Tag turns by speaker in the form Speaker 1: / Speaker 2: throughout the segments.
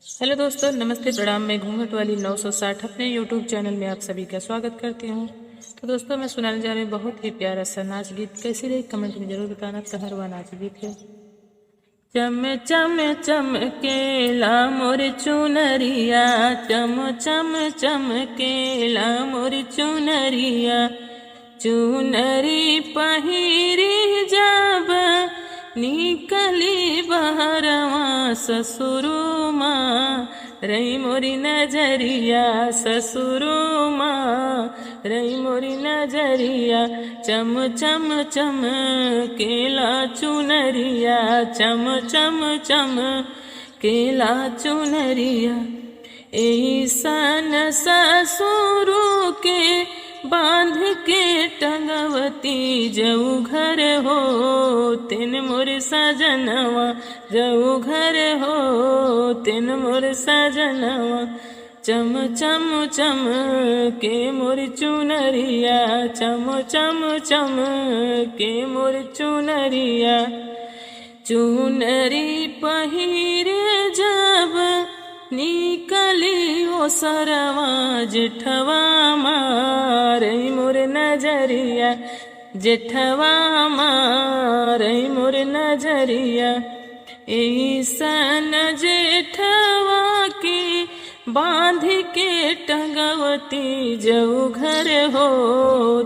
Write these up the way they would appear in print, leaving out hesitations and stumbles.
Speaker 1: Hello दोस्तों, नमस्ते, प्रणाम। मैं घूंघट वाली 960 अपने यूट्यूब चैनल में आप सभी का स्वागत करती हूँ। तो दोस्तों, मैं सुनाने जा रही हूँ बहुत ही प्यारा सा नाच गीत। कैसी रही कमेंट में जरूर बताना। कहरवा नाच गीत है। चम चम चमकेला मोर चुनरिया, चम चम चमकेला मोर चुनरिया, चुनरी पहिरी जब निकली बहरवा ससुरुमा, रही मोरी नजरिया ससुरुमा, रही मोरी नजरिया। चम चम चम केला चुनरिया, चम चम चम केला चुनरिया। ऐसन ससुरु के बांध के टंगवती जऊ घर हो, तिन मोर सजनवा जऊ घर हो, तिन मोर सजनवा। चम चम चम के मोर चुनरिया, चम चम चम के मोर चुनरिया, चुनरी पहिरे जब निकली ओ सरवा जेठवा मारई मोर नजरिया, जेठवा मारई मोर नजरिया। ऐसन जेठवा के बांध के टंगवती जऊ घर हो,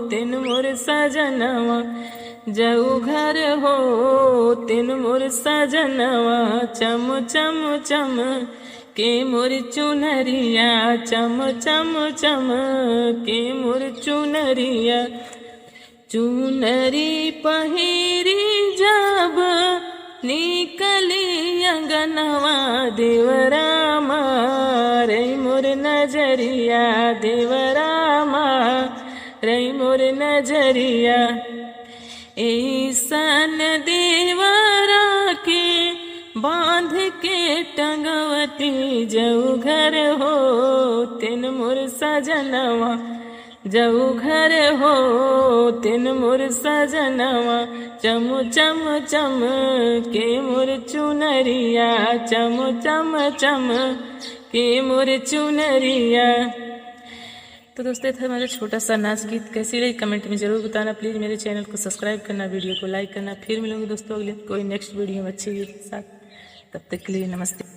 Speaker 1: तिन मोर सजनवा जऊ घर हो, तिन मोर सजनवा। चम चम चम के मोर चुनरिया, चम चम चम के मोर चुनरिया, चुनरी पहिरी जब निकली अंगनवा देवरा मारई मोर नजरिया, देवरा मारई मोर नजरिया। ऐसन देवरा के बांध के टंगवती जऊ घर हो, तिन मोर सजनवा जऊ घर हो, तिन मोर सजनवा। चम चम चम के मोर चुनरिया, चम चम चम के मोर चुनरिया। तो दोस्तों, था हमारा छोटा सा नाच गीत। कैसी रही कमेंट में जरूर बताना। प्लीज़ मेरे चैनल को सब्सक्राइब करना, वीडियो को लाइक करना। फिर मिलूंगी दोस्तों अगले कोई नेक्स्ट वीडियो में अच्छी गीत के साथ। तब तक के लिए नमस्ते।